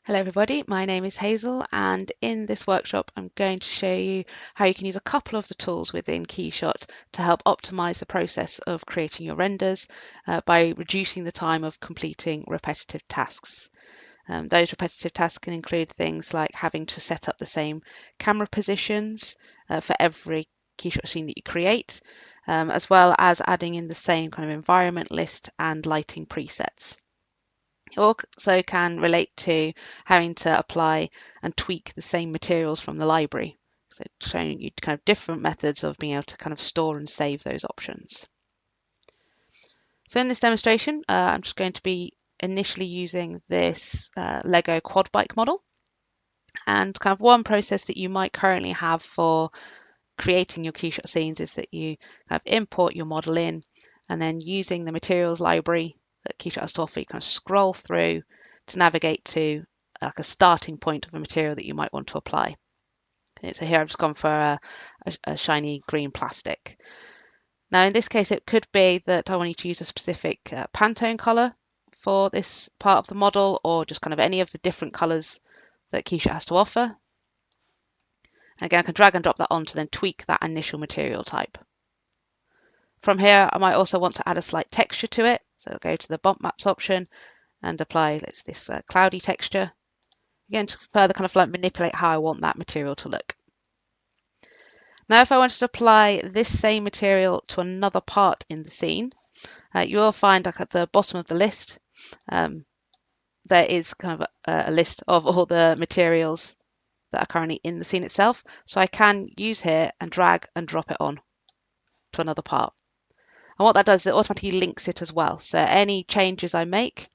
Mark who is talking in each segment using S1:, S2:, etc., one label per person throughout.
S1: Hello everybody, my name is Hazel and in this workshop I'm going to show you how you can use a couple of the tools within KeyShot to help optimize the process of creating your renders by reducing the time of completing repetitive tasks. Those repetitive tasks can include things like having to set up the same camera positions for every KeyShot scene that you create, as well as adding in the same kind of environment list and lighting presets. It also can relate to having to apply and tweak the same materials from the library. So showing you kind of different methods of being able to kind of store and save those options. So in this demonstration, I'm just going to be initially using this Lego quad bike model. And kind of one process that you might currently have for creating your KeyShot scenes is that you kind of import your model in and then using the materials library that KeyShot has to offer, you kind of scroll through to navigate to like a starting point of a material that you might want to apply. Okay, so here I've just gone for a shiny green plastic. Now in this case it could be that I want you to use a specific Pantone colour for this part of the model, or just kind of any of the different colours that KeyShot has to offer. Again, I can drag and drop that on to then tweak that initial material type. From here, I might also want to add a slight texture to it. So I'll go to the bump maps option and apply this cloudy texture. Again, to further kind of like manipulate how I want that material to look. Now, if I wanted to apply this same material to another part in the scene, you will find like at the bottom of the list, there is kind of a list of all the materials that are currently in the scene itself. So I can use here and drag and drop it on to another part. And what that does is it automatically links it as well. So any changes I make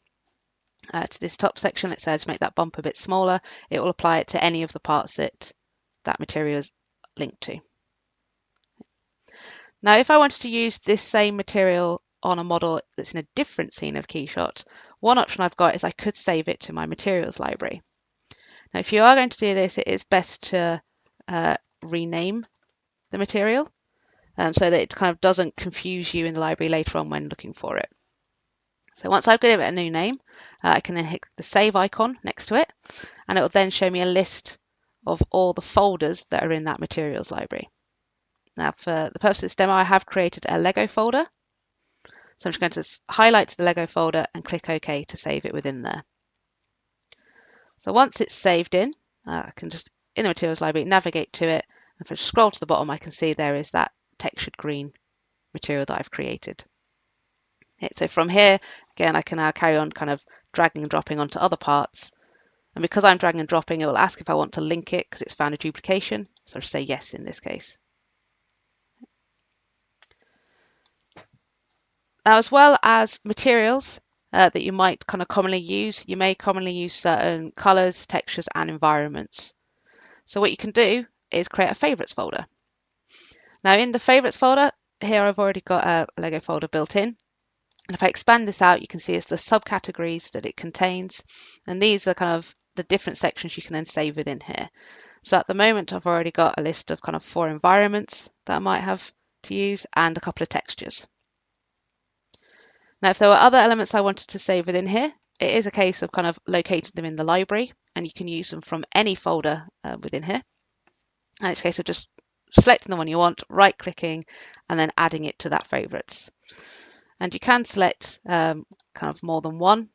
S1: to this top section, let's say I just make that bump a bit smaller, it will apply it to any of the parts that that material is linked to. Now, if I wanted to use this same material on a model that's in a different scene of KeyShot, one option I've got is I could save it to my materials library. Now, if you are going to do this, it is best to rename the material so that it kind of doesn't confuse you in the library later on when looking for it. So once I've given it a new name, I can then hit the save icon next to it, and it will then show me a list of all the folders that are in that materials library. Now, for the purpose of this demo, I have created a Lego folder. So I'm just going to highlight the Lego folder and click OK to save it within there. So once it's saved in, I can just, in the materials library, navigate to it. And if I scroll to the bottom, I can see there is that textured green material that I've created. So from here, again, I can now carry on kind of dragging and dropping onto other parts. And because I'm dragging and dropping, it will ask if I want to link it because it's found a duplication. So I'll just say yes in this case. Now, as well as materials that you might kind of commonly use, you may commonly use certain colors, textures, and environments. So what you can do is create a favorites folder. Now in the favorites folder, here I've already got a Lego folder built in. And if I expand this out, you can see it's the subcategories that it contains. And these are kind of the different sections you can then save within here. So at the moment, I've already got a list of kind of 4 environments that I might have to use and a couple of textures. Now, if there were other elements I wanted to save within here, it is a case of kind of locating them in the library, and you can use them from any folder within here. And it's a case of just selecting the one you want, right-clicking, and then adding it to that favorites. And you can select kind of more than one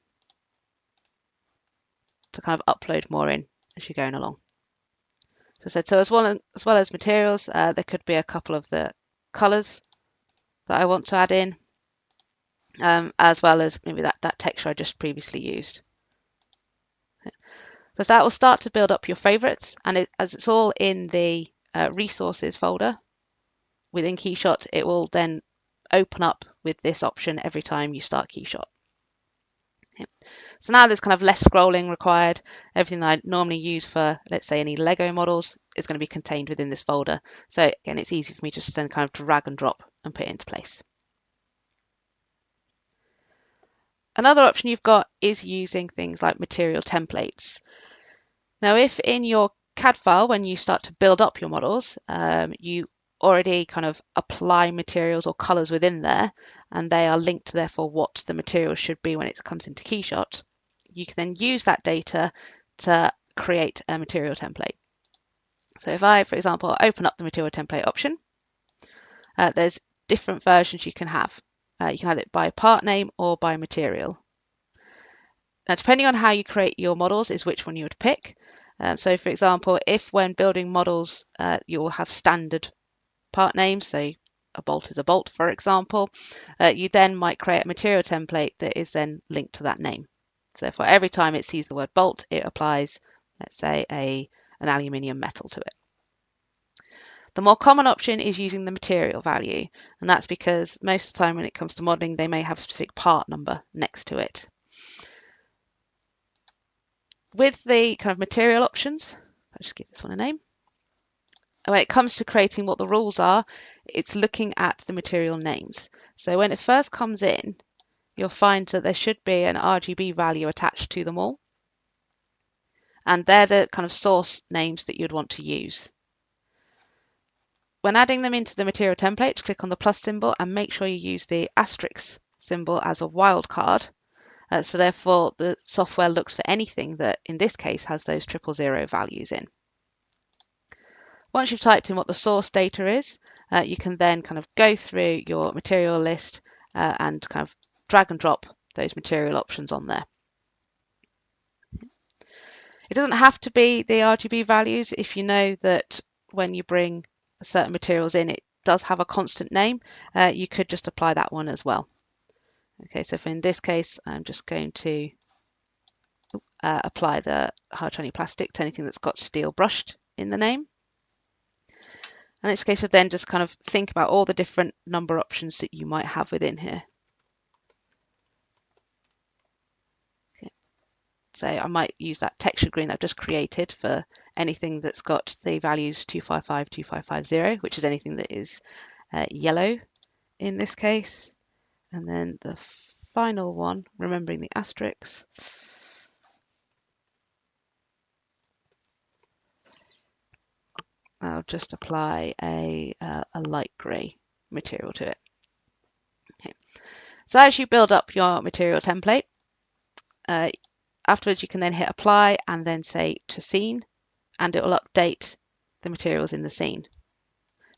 S1: to kind of upload more in as you're going along. So as well as materials, there could be a couple of the colors that I want to add in, as well as maybe that texture I just previously used. So that will start to build up your favorites, and as it's all in the resources folder within KeyShot, it will then open up with this option every time you start KeyShot. So now there's kind of less scrolling required. Everything that I normally use for, let's say, any Lego models is going to be contained within this folder. So again, it's easy for me just to then kind of drag and drop and put it into place. Another option you've got is using things like material templates. Now, if in your CAD file, when you start to build up your models, you already kind of apply materials or colors within there, and they are linked to therefore what the material should be when it comes into KeyShot, you can then use that data to create a material template. So if I, for example, open up the material template option, there's different versions you can have. You can have it by part name or by material. Now, depending on how you create your models is which one you would pick. So for example, if when building models, you'll have standard part names, so a bolt is a bolt, for example, you then might create a material template that is then linked to that name. So for every time it sees the word bolt, it applies, let's say, an aluminium metal to it. The more common option is using the material value, and that's because most of the time when it comes to modeling, they may have a specific part number next to it. With the kind of material options, I'll just give this one a name. When it comes to creating what the rules are, it's looking at the material names. So when it first comes in, you'll find that there should be an RGB value attached to them all. And they're the kind of source names that you'd want to use. When adding them into the material template, click on the plus symbol and make sure you use the asterisk symbol as a wildcard. So therefore, the software looks for anything that, in this case, has those 000 values in. Once you've typed in what the source data is, you can then kind of go through your material list and kind of drag and drop those material options on there. It doesn't have to be the RGB values. If you know that when you bring certain materials in, it does have a constant name, you could just apply that one as well. Okay, so in this case, I'm just going to apply the hard shiny plastic to anything that's got steel brushed in the name. And in this case, then just kind of think about all the different number options that you might have within here. Okay. So I might use that texture green I've just created for anything that's got the values 255, 2550, which is anything that is yellow in this case. And then the final one, remembering the asterisks, I'll just apply a light grey material to it. Okay. So as you build up your material template, afterwards you can then hit apply and then say to scene, and it will update the materials in the scene.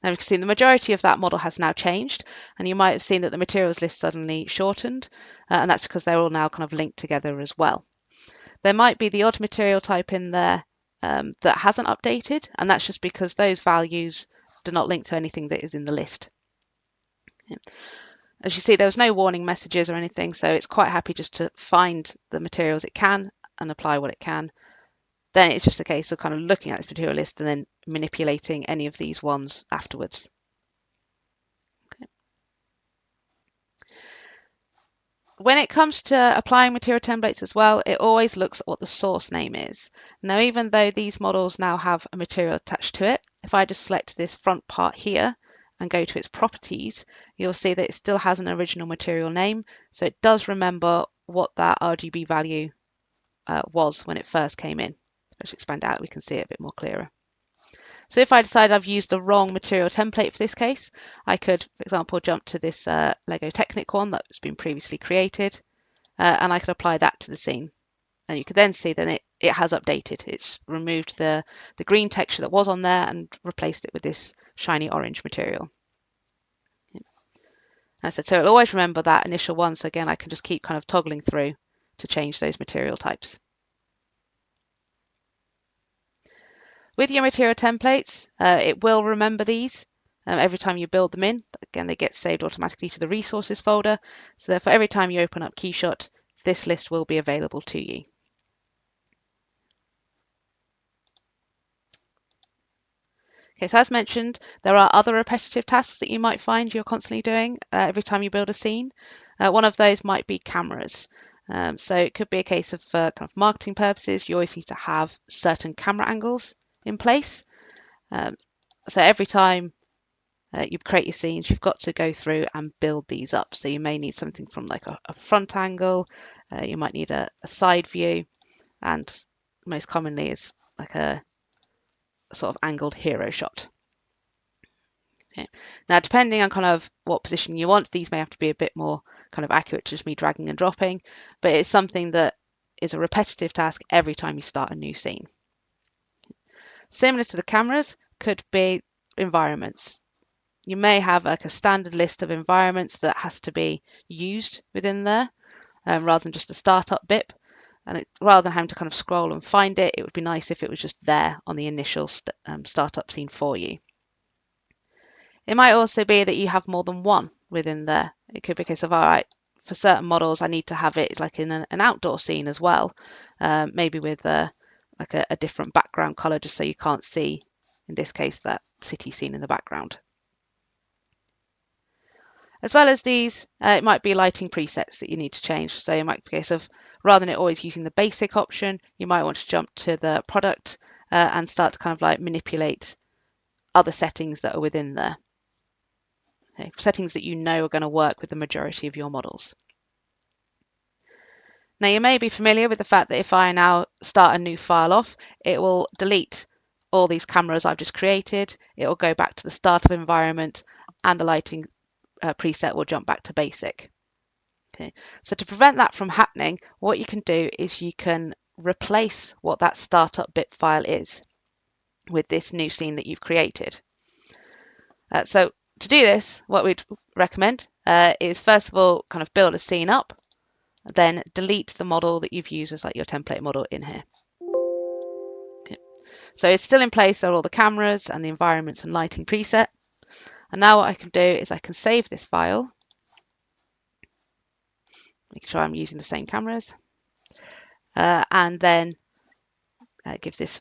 S1: Now you can see the majority of that model has now changed, and you might have seen that the materials list suddenly shortened, and that's because they're all now kind of linked together as well. There might be the odd material type in there that hasn't updated, and that's just because those values do not link to anything that is in the list. As you see, there was no warning messages or anything, so it's quite happy just to find the materials it can and apply what it can. Then it's just a case of kind of looking at this material list and then manipulating any of these ones afterwards. Okay. When it comes to applying material templates as well, it always looks at what the source name is. Now, even though these models now have a material attached to it, if I just select this front part here and go to its properties, you'll see that it still has an original material name. So it does remember what that RGB value was when it first came in. Let's expand out, we can see it a bit more clearer. So if I decide I've used the wrong material template for this case, I could, for example, jump to this Lego Technic one that's been previously created, and I could apply that to the scene. And you could then see that it has updated. It's removed the green texture that was on there and replaced it with this shiny orange material. As I said, so it'll always remember that initial one. So again, I can just keep kind of toggling through to change those material types. With your material templates, it will remember these every time you build them in. Again, they get saved automatically to the resources folder. So therefore, every time you open up KeyShot, this list will be available to you. Okay, so as mentioned, there are other repetitive tasks that you might find you're constantly doing every time you build a scene. One of those might be cameras. So it could be a case of kind of marketing purposes, you always need to have certain camera angles in place. So every time you create your scenes, you've got to go through and build these up. So you may need something from like a front angle, you might need a side view, and most commonly is like a sort of angled hero shot. Okay. Now, depending on kind of what position you want, these may have to be a bit more kind of accurate to just me dragging and dropping, but it's something that is a repetitive task every time you start a new scene. Similar to the cameras could be environments. You may have like a standard list of environments that has to be used within there, rather than just a startup BIP. And rather than having to kind of scroll and find it, it would be nice if it was just there on the initial startup scene for you. It might also be that you have more than one within there. It could be a case of, all right, for certain models, I need to have it like in an outdoor scene as well, maybe with like a different background color, just so you can't see, in this case, that city scene in the background. As well as these, it might be lighting presets that you need to change. So it might be a case of, rather than it always using the basic option, you might want to jump to the product and start to kind of like manipulate other settings that are within there. Okay, settings that you know are going to work with the majority of your models. Now you may be familiar with the fact that if I now start a new file off, it will delete all these cameras I've just created. It will go back to the startup environment, and the lighting preset will jump back to basic. Okay, so to prevent that from happening, what you can do is you can replace what that startup BIP file is with this new scene that you've created. So to do this, what we'd recommend is first of all kind of build a scene up, then delete the model that you've used as like your template model in here. Okay. So it's still in place, there are all the cameras and the environments and lighting preset. And now what I can do is I can save this file, make sure I'm using the same cameras, and then give this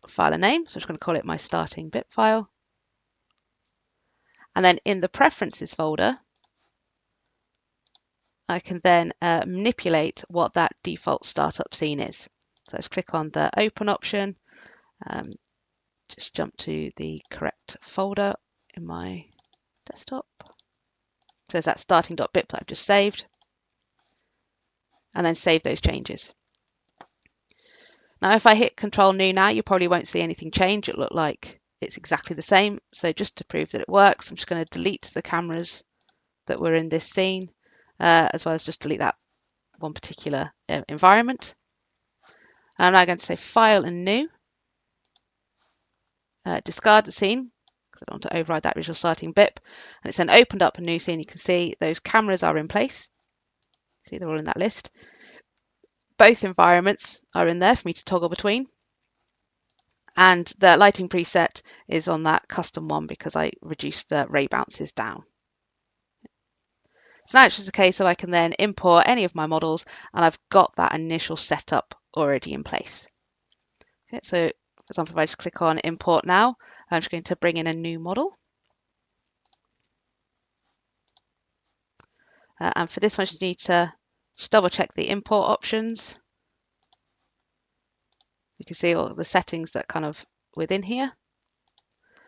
S1: file a name. So I'm just going to call it my starting BIP file. And then in the preferences folder, I can then manipulate what that default startup scene is. So let's click on the open option, just jump to the correct folder in my desktop. So there's that starting.bip that I've just saved, and then save those changes. Now if I hit Control New now, you probably won't see anything change. It'll look like it's exactly the same. So just to prove that it works, I'm just going to delete the cameras that were in this scene, as well as just delete that one particular environment. And I'm now going to say File and New, discard the scene, because I don't want to override that original starting BIP. And it's then opened up a new scene. You can see those cameras are in place. See, they're all in that list. Both environments are in there for me to toggle between. And the lighting preset is on that custom one because I reduced the ray bounces down. So now it's just a case of I can then import any of my models, and I've got that initial setup already in place. Okay, so for example, if I just click on Import Now, I'm just going to bring in a new model. And for this one, I just need to just double check the import options. You can see all the settings that kind of within here.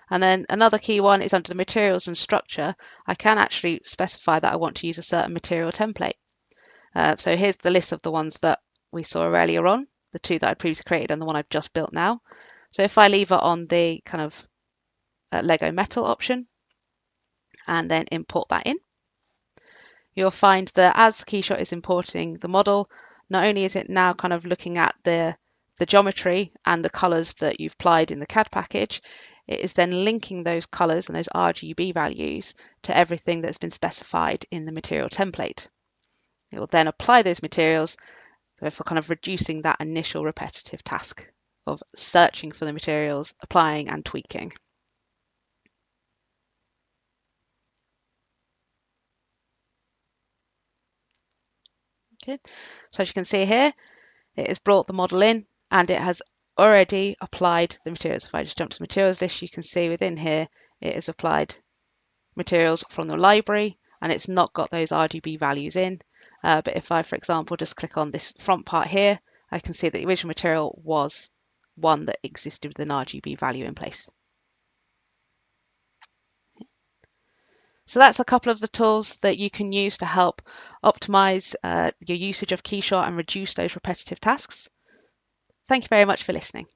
S1: And then another key one is under the materials and structure. I can actually specify that I want to use a certain material template. So here's the list of the ones that we saw earlier on, the two that I previously created and the one I've just built now. So if I leave it on the kind of Lego metal option and then import that in, you'll find that as KeyShot is importing the model, not only is it now kind of looking at the geometry and the colors that you've applied in the CAD package, it is then linking those colors and those RGB values to everything that's been specified in the material template. It will then apply those materials, for kind of reducing that initial repetitive task of searching for the materials, applying and tweaking. Okay, so as you can see here, it has brought the model in and it has already applied the materials. If I just jump to the materials list, you can see within here it has applied materials from the library, and it's not got those RGB values in. But if I, for example, just click on this front part here, I can see that the original material was one that existed with an RGB value in place. So that's a couple of the tools that you can use to help optimize your usage of KeyShot and reduce those repetitive tasks. Thank you very much for listening.